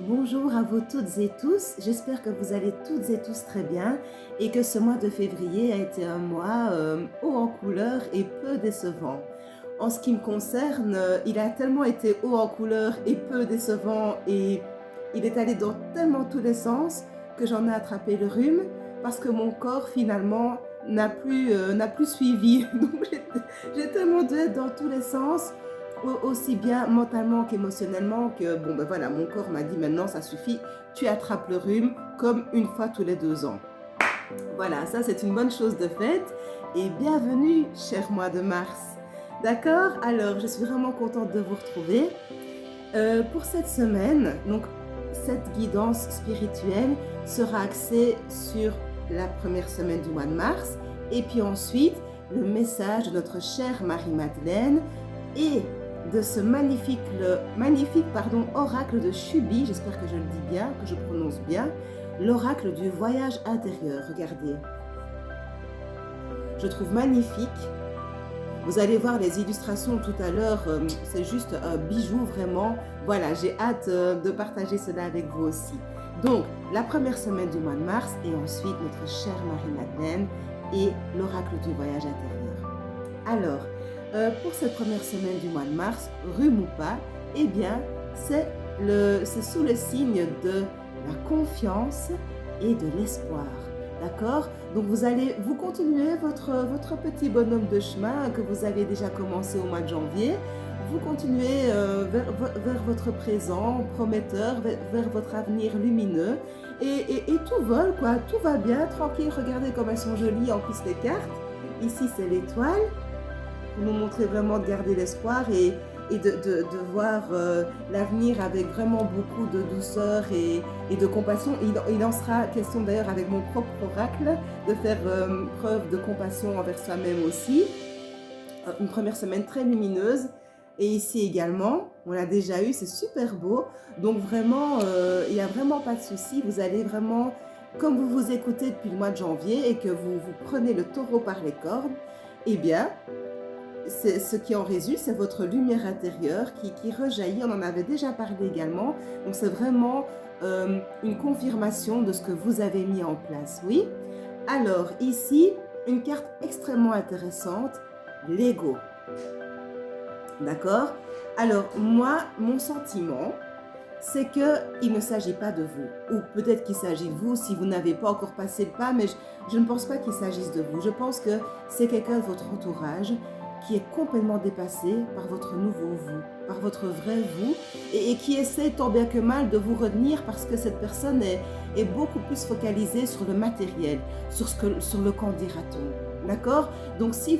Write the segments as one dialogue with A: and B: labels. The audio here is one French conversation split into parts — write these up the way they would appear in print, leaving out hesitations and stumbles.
A: Bonjour à vous toutes et tous, j'espère que vous allez toutes et tous très bien et que ce mois de février a été un mois haut en couleur et peu décevant. En ce qui me concerne, il a tellement été haut en couleur et peu décevant et il est allé dans tellement tous les sens que j'en ai attrapé le rhume parce que mon corps finalement n'a plus suivi. Donc j'ai tellement dû être dans tous les sens aussi bien mentalement qu'émotionnellement que bon ben voilà, mon corps m'a dit maintenant ça suffit, tu attrapes le rhume comme une fois tous les 2 ans. Voilà, ça c'est une bonne chose de faite et bienvenue cher mois de mars. D'accord? Alors je suis vraiment contente de vous retrouver. Pour cette semaine, donc cette guidance spirituelle sera axée sur la première semaine du mois de mars et puis ensuite le message de notre chère Marie-Madeleine et de ce magnifique oracle de Shubi, j'espère que je le dis bien, que je prononce bien, l'oracle du voyage intérieur. Regardez, je trouve magnifique. Vous allez voir les illustrations tout à l'heure, c'est juste un bijou vraiment. Voilà, j'ai hâte de partager cela avec vous aussi. Donc, la première semaine du mois de mars et ensuite notre chère Marie-Madeleine et l'oracle du voyage intérieur. Alors, pour cette première semaine du mois de mars, rhume ou pas, eh bien, c'est sous le signe de la confiance et de l'espoir. D'accord? Donc vous continuez votre petit bonhomme de chemin que vous avez déjà commencé au mois de janvier. Vous continuez vers votre présent prometteur, vers votre avenir lumineux. Et tout vole, quoi. Tout va bien, tranquille. Regardez comme elles sont jolies en plus les cartes. Ici, c'est l'étoile. Pour nous montrer vraiment de garder l'espoir et voir l'avenir avec vraiment beaucoup de douceur et de compassion. Il en sera question d'ailleurs avec mon propre oracle de faire preuve de compassion envers soi-même aussi. Une première semaine très lumineuse. Et ici également, on l'a déjà eu, c'est super beau. Donc vraiment, il n'y a vraiment pas de souci. Vous allez vraiment, comme vous vous écoutez depuis le mois de janvier et que vous prenez le taureau par les cornes, eh bien, ce qui en résulte, c'est votre lumière intérieure qui rejaillit. On en avait déjà parlé également. Donc, c'est vraiment une confirmation de ce que vous avez mis en place. Oui? Alors, ici, une carte extrêmement intéressante, l'ego. D'accord? Alors, moi, mon sentiment, c'est qu'il ne s'agit pas de vous. Ou peut-être qu'il s'agit de vous si vous n'avez pas encore passé le pas, mais je ne pense pas qu'il s'agisse de vous. Je pense que c'est quelqu'un de votre entourage qui est complètement dépassé par votre nouveau vous, par votre vrai vous, et qui essaie tant bien que mal de vous retenir parce que cette personne est beaucoup plus focalisée sur le matériel, sur le qu'en dira-t-on. D'accord? Donc si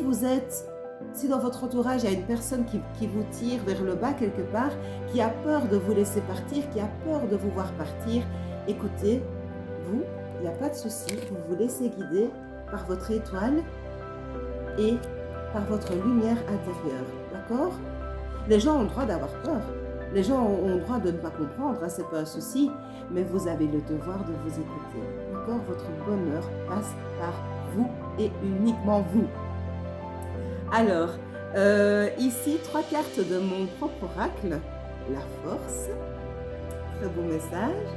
A: dans votre entourage, il y a une personne qui vous tire vers le bas quelque part, qui a peur de vous laisser partir, qui a peur de vous voir partir, écoutez, vous, il n'y a pas de souci, vous vous laissez guider par votre étoile et par votre lumière intérieure, d'accord? Les gens ont le droit d'avoir peur, les gens ont le droit de ne pas comprendre, hein, c'est pas un souci, mais vous avez le devoir de vous écouter, d'accord? Votre bonheur passe par vous et uniquement vous. Alors, ici, 3 cartes de mon propre oracle, la force, très beau message.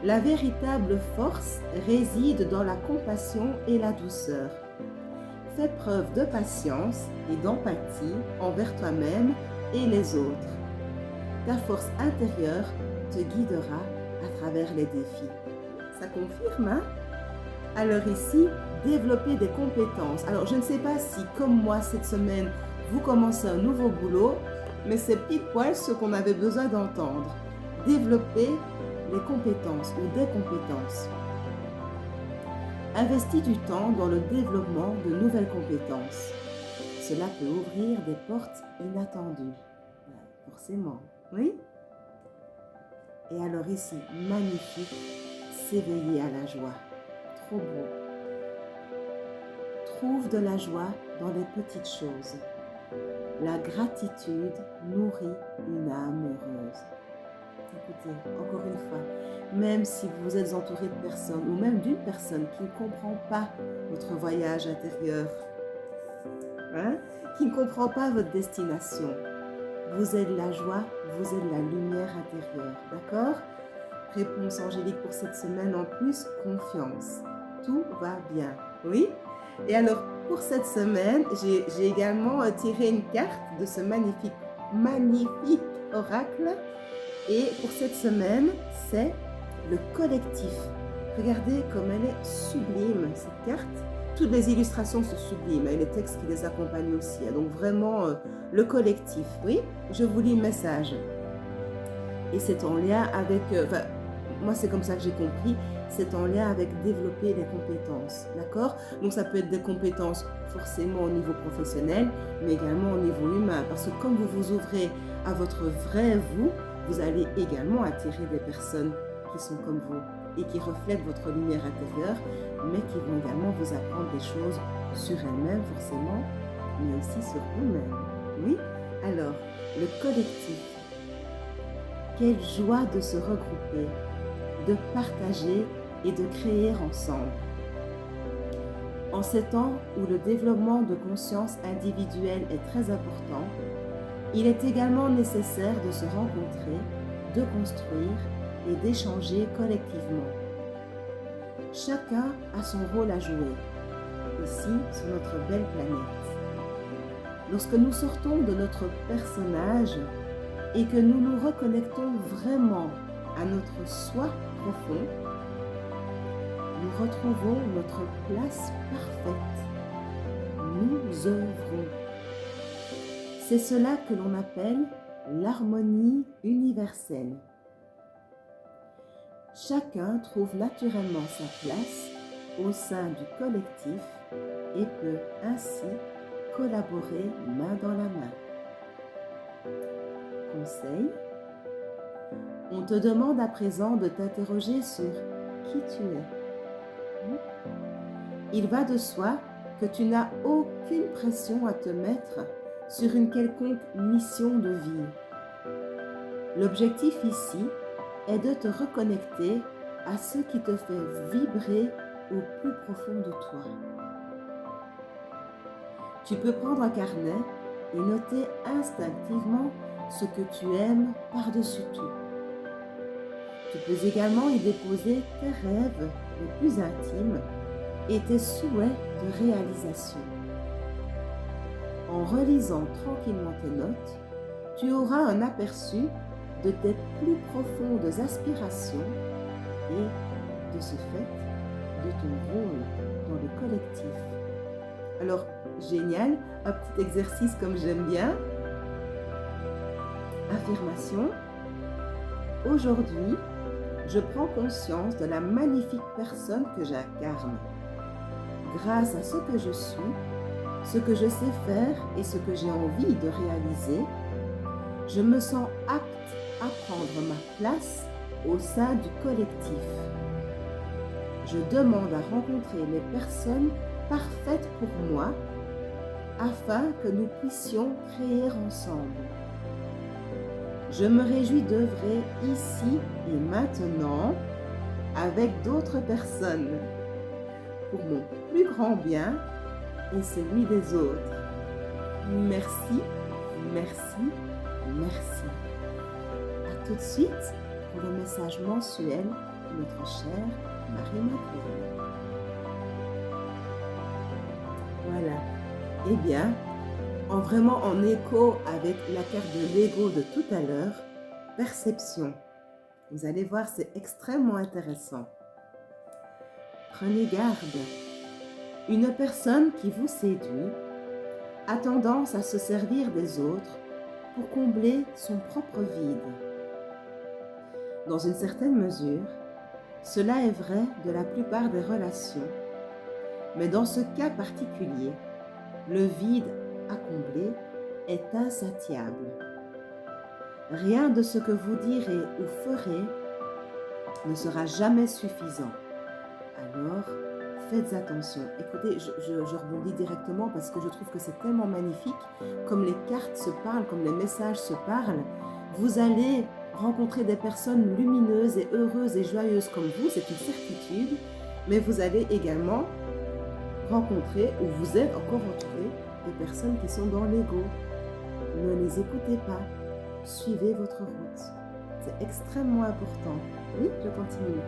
A: La véritable force réside dans la compassion et la douceur. Fais preuve de patience et d'empathie envers toi-même et les autres. Ta force intérieure te guidera à travers les défis. Ça confirme, hein? Alors ici, développer des compétences. Alors je ne sais pas si, comme moi cette semaine, vous commencez un nouveau boulot, mais c'est pile poil ce qu'on avait besoin d'entendre. Développer les compétences ou des compétences. Investis du temps dans le développement de nouvelles compétences. Cela peut ouvrir des portes inattendues. Forcément, oui? Et alors ici, magnifique, s'éveiller à la joie. Trop beau. Trouve de la joie dans les petites choses. La gratitude nourrit une âme heureuse. Écoutez, encore une fois, même si vous êtes entouré de personnes, ou même d'une personne qui ne comprend pas votre voyage intérieur, hein, qui ne comprend pas votre destination, vous êtes la joie, vous êtes la lumière intérieure, d'accord? réponse angélique pour cette semaine en plus, confiance. Tout va bien, oui? Et alors, pour cette semaine, j'ai également tiré une carte de ce magnifique oracle. Et pour cette semaine, c'est le collectif. Regardez comme elle est sublime, cette carte. Toutes les illustrations sont sublimes et les textes qui les accompagnent aussi. Donc vraiment, le collectif, oui? Je vous lis le message. Et c'est en lien avec... moi, c'est comme ça que j'ai compris. C'est en lien avec développer les compétences, d'accord? Donc, ça peut être des compétences forcément au niveau professionnel, mais également au niveau humain. Parce que comme vous vous ouvrez à votre vrai vous, vous allez également attirer des personnes qui sont comme vous et qui reflètent votre lumière intérieure, mais qui vont également vous apprendre des choses sur elles-mêmes forcément, mais aussi sur vous-même. Oui? Alors, le collectif. Quelle joie de se regrouper, de partager et de créer ensemble. En ces temps où le développement de conscience individuelle est très important, il est également nécessaire de se rencontrer, de construire et d'échanger collectivement. Chacun a son rôle à jouer, ici sur notre belle planète. Lorsque nous sortons de notre personnage et que nous nous reconnectons vraiment à notre soi profond, nous retrouvons notre place parfaite. Nous œuvrons. C'est cela que l'on appelle l'harmonie universelle. Chacun trouve naturellement sa place au sein du collectif et peut ainsi collaborer main dans la main. Conseil. On te demande à présent de t'interroger sur qui tu es. Il va de soi que tu n'as aucune pression à te mettre sur une quelconque mission de vie. L'objectif ici est de te reconnecter à ce qui te fait vibrer au plus profond de toi. Tu peux prendre un carnet et noter instinctivement ce que tu aimes par-dessus tout. Tu peux également y déposer tes rêves les plus intimes et tes souhaits de réalisation. En relisant tranquillement tes notes, tu auras un aperçu de tes plus profondes aspirations et, de ce fait, de ton rôle dans le collectif. Alors, génial, un petit exercice comme j'aime bien. Affirmation. Aujourd'hui, je prends conscience de la magnifique personne que j'incarne. Grâce à ce que je suis, ce que je sais faire et ce que j'ai envie de réaliser, je me sens apte à prendre ma place au sein du collectif. Je demande à rencontrer les personnes parfaites pour moi afin que nous puissions créer ensemble. Je me réjouis d'œuvrer ici et maintenant avec d'autres personnes pour mon plus grand bien et celui des autres. Merci, merci, merci. À tout de suite pour le message mensuel de notre chère Marie-Madeleine. Voilà. Eh bien, vraiment en écho avec la carte de l'ego de tout à l'heure, perception. Vous allez voir, c'est extrêmement intéressant. Prenez garde. Une personne qui vous séduit a tendance à se servir des autres pour combler son propre vide. Dans une certaine mesure, cela est vrai de la plupart des relations, mais dans ce cas particulier, le vide à combler est insatiable. Rien de ce que vous direz ou ferez ne sera jamais suffisant. Alors, faites attention. Écoutez, je rebondis directement parce que je trouve que c'est tellement magnifique. Comme les cartes se parlent, comme les messages se parlent, vous allez rencontrer des personnes lumineuses et heureuses et joyeuses comme vous, c'est une certitude, mais vous allez également rencontrer, ou vous êtes encore entouré, des personnes qui sont dans l'ego. Ne les écoutez pas, suivez votre route. C'est extrêmement important. Oui, je continue.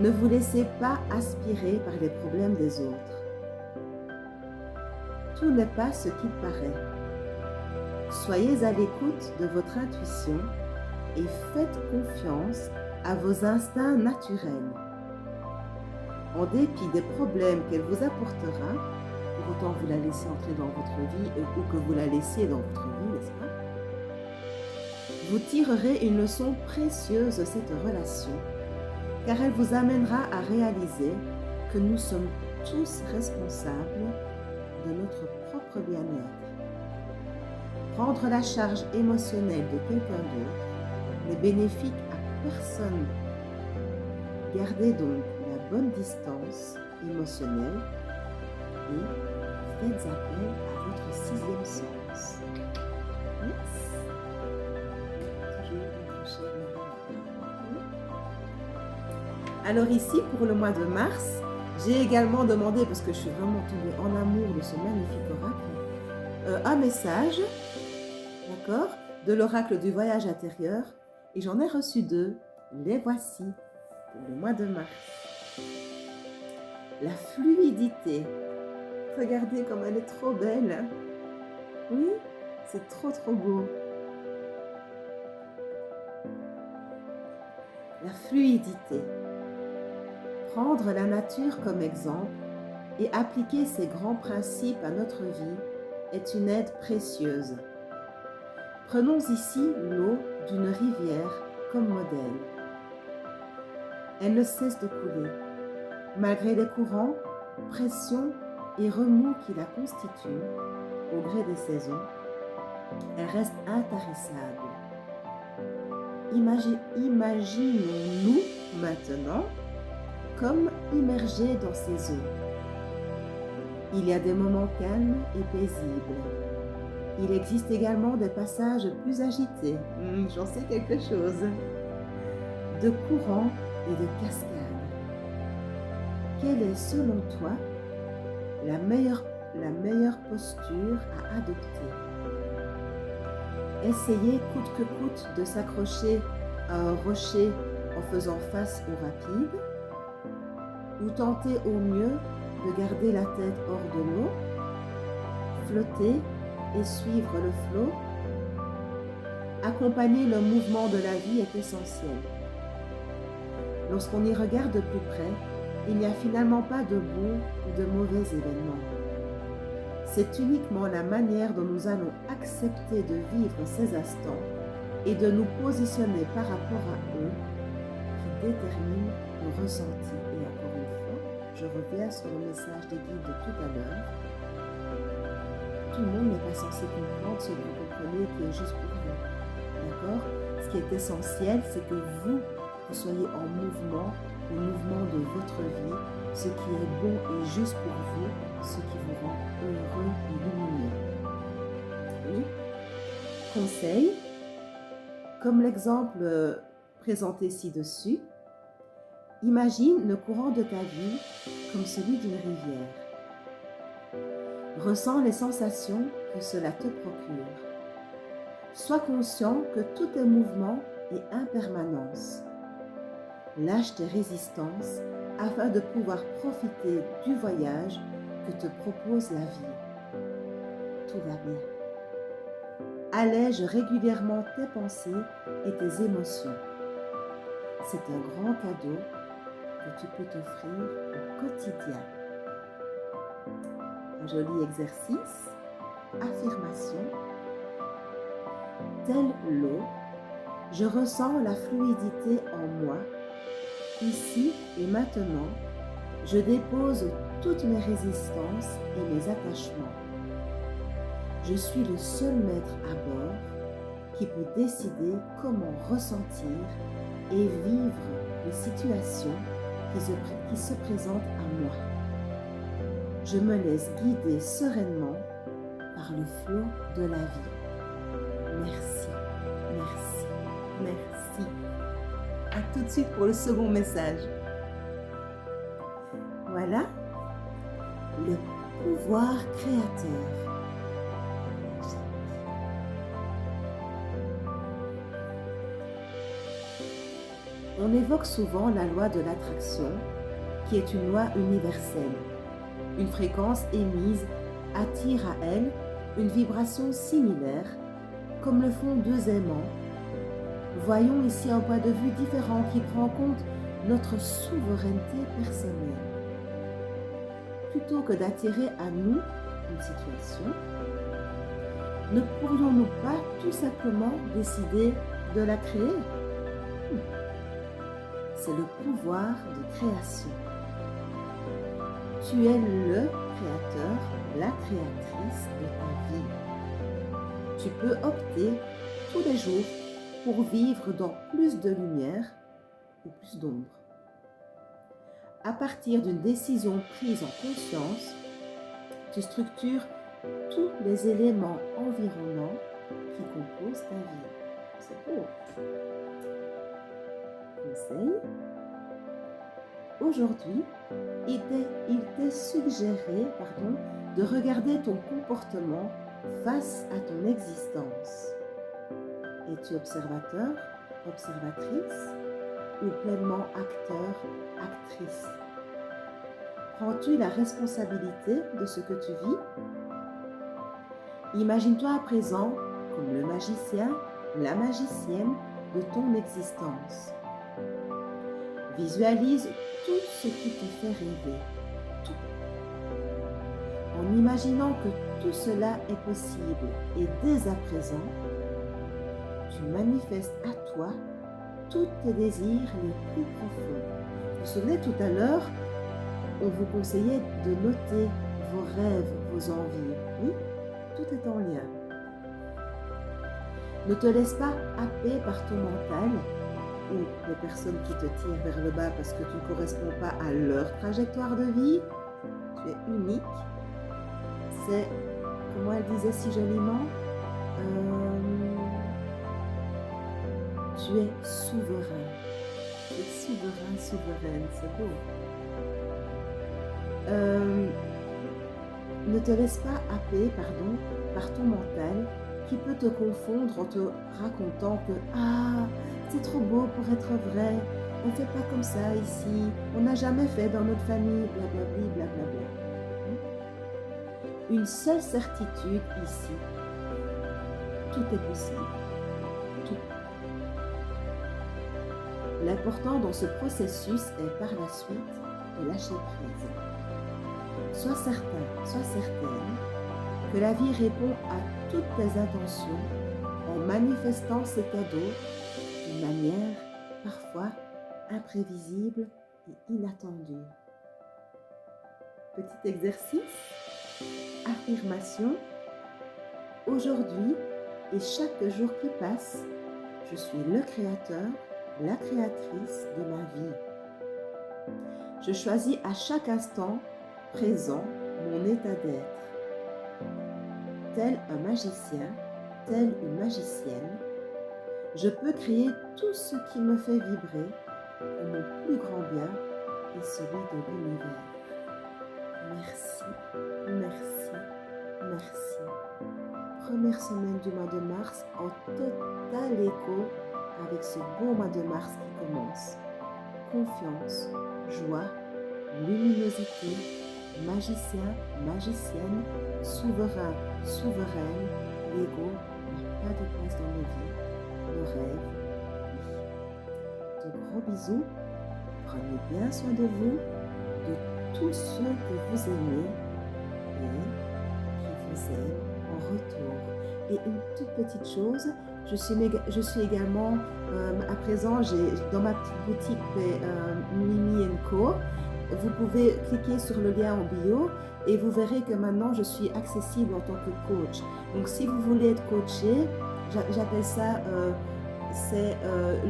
A: Ne vous laissez pas aspirer par les problèmes des autres. Tout n'est pas ce qu'il paraît. Soyez à l'écoute de votre intuition et faites confiance à vos instincts naturels. En dépit des problèmes qu'elle vous apportera, pour autant vous la laissez entrer dans votre vie ou que vous la laissiez dans votre vie, n'est-ce pas? Vous tirerez une leçon précieuse de cette relation, car elle vous amènera à réaliser que nous sommes tous responsables de notre propre bien-être. Prendre la charge émotionnelle de quelqu'un d'autre n'est bénéfique à personne. Gardez donc la bonne distance émotionnelle et faites appel à votre sixième sens. Yes. Toujours notre chère Marie. Alors ici, pour le mois de mars, j'ai également demandé, parce que je suis vraiment tombée en amour de ce magnifique oracle, un message, d'accord, de l'oracle du voyage intérieur, et j'en ai reçu 2. Les voici pour le mois de mars. La fluidité. Regardez comme elle est trop belle. Oui, c'est trop beau. La fluidité. Prendre la nature comme exemple et appliquer ces grands principes à notre vie est une aide précieuse. Prenons ici l'eau d'une rivière comme modèle. Elle ne cesse de couler. Malgré les courants, pressions et remous qui la constituent, au gré des saisons, elle reste intarissable. Imaginons-nous maintenant comme immergés dans ces eaux. Il y a des moments calmes et paisibles. Il existe également des passages plus agités, j'en sais quelque chose, de courants et de cascades. Quelle est selon toi la meilleure posture à adopter? Essayez coûte que coûte de s'accrocher à un rocher en faisant face au rapide, ou tenter au mieux de garder la tête hors de l'eau, flotter et suivre le flot. Accompagner le mouvement de la vie est essentiel. Lorsqu'on y regarde de plus près, il n'y a finalement pas de bons ou de mauvais événements. C'est uniquement la manière dont nous allons accepter de vivre ces instants et de nous positionner par rapport à eux qui détermine nos ressentis. Et encore une fois, je reviens sur le message des guides de tout à l'heure. Tout le monde n'est pas censé comprendre ce que vous comprenez qui est juste pour vous. D'accord? Ce qui est essentiel, c'est que vous soyez en mouvement, le mouvement de votre vie, ce qui est bon et juste pour vous, ce qui vous rend heureux et lumineux. Oui. Conseil, comme l'exemple présenté ci-dessus, imagine le courant de ta vie comme celui d'une rivière. Ressens les sensations que cela te procure. Sois conscient que tout est mouvement et impermanence. Lâche tes résistances afin de pouvoir profiter du voyage que te propose la vie. Tout va bien. Allège régulièrement tes pensées et tes émotions. C'est un grand cadeau que tu peux t'offrir au quotidien. Un joli exercice, affirmation. Telle l'eau, je ressens la fluidité en moi. Ici et maintenant, je dépose toutes mes résistances et mes attachements. Je suis le seul maître à bord qui peut décider comment ressentir et vivre les situations qui se présentent à moi. Je me laisse guider sereinement par le flot de la vie. Merci, merci, merci. À tout de suite pour le second message. Voilà, le pouvoir créateur. On évoque souvent la loi de l'attraction, qui est une loi universelle. Une fréquence émise attire à elle une vibration similaire, comme le font deux aimants. Voyons ici un point de vue différent qui prend en compte notre souveraineté personnelle. Plutôt que d'attirer à nous une situation, ne pourrions-nous pas tout simplement décider de la créer? C'est le pouvoir de création. Tu es le créateur, la créatrice de ta vie. Tu peux opter tous les jours pour vivre dans plus de lumière ou plus d'ombre. À partir d'une décision prise en conscience, tu structures tous les éléments environnants qui composent ta vie. C'est beau. Conseil. Aujourd'hui, il t'est suggéré de regarder ton comportement face à ton existence. Es-tu observateur, observatrice ou pleinement acteur, actrice? Prends-tu la responsabilité de ce que tu vis? Imagine-toi à présent comme le magicien, la magicienne de ton existence. Visualise tout ce qui te fait rêver, tout. En imaginant que tout cela est possible et dès à présent, tu manifestes à toi tous tes désirs les plus profonds. Vous vous souvenez tout à l'heure, on vous conseillait de noter vos rêves, vos envies. Oui, tout est en lien. Ne te laisse pas happer par ton mental ou les personnes qui te tirent vers le bas parce que tu ne corresponds pas à leur trajectoire de vie. Tu es unique. C'est, comment elle disait si joliment, tu es souverain. Tu es souverain, souveraine, c'est beau. Ne te laisse pas happer, par ton mental qui peut te confondre en te racontant que c'est trop beau pour être vrai, on ne fait pas comme ça ici, on n'a jamais fait dans notre famille, blablabla, blablabla. Une seule certitude ici, tout est possible. Tout. L'important dans ce processus est par la suite de lâcher prise. Sois certain, sois certaine que la vie répond à toutes tes intentions en manifestant ses cadeaux d'une manière parfois imprévisible et inattendue. Petit exercice, affirmation. Aujourd'hui et chaque jour qui passe, je suis le créateur, la créatrice de ma vie. Je choisis à chaque instant présent mon état d'être. Tel un magicien, telle une magicienne, je peux créer tout ce qui me fait vibrer pour mon plus grand bien et celui de l'univers. Merci, merci, merci. Première semaine du mois de mars en total écho avec ce beau mois de mars qui commence. Confiance, joie, luminosité, magicien, magicienne, souverain, souveraine, l'ego n'a pas de place dans nos vies, nos rêves, oui. De gros bisous, prenez bien soin de vous, de tous ceux que vous aimez et qui vous aiment en retour. Et une toute petite chose, je suis également, à présent, dans ma petite boutique Mimi & Co, vous pouvez cliquer sur le lien en bio et vous verrez que maintenant je suis accessible en tant que coach. Donc si vous voulez être coaché, j'appelle ça, c'est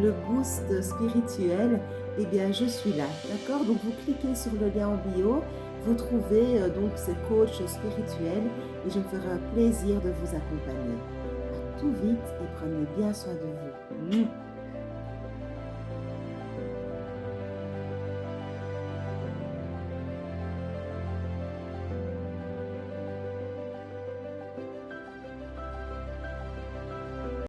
A: le boost spirituel, eh bien je suis là, d'accord? Donc vous cliquez sur le lien en bio, vous trouvez donc ces coachs spirituels et je me ferai un plaisir de vous accompagner. À tout vite et prenez bien soin de vous.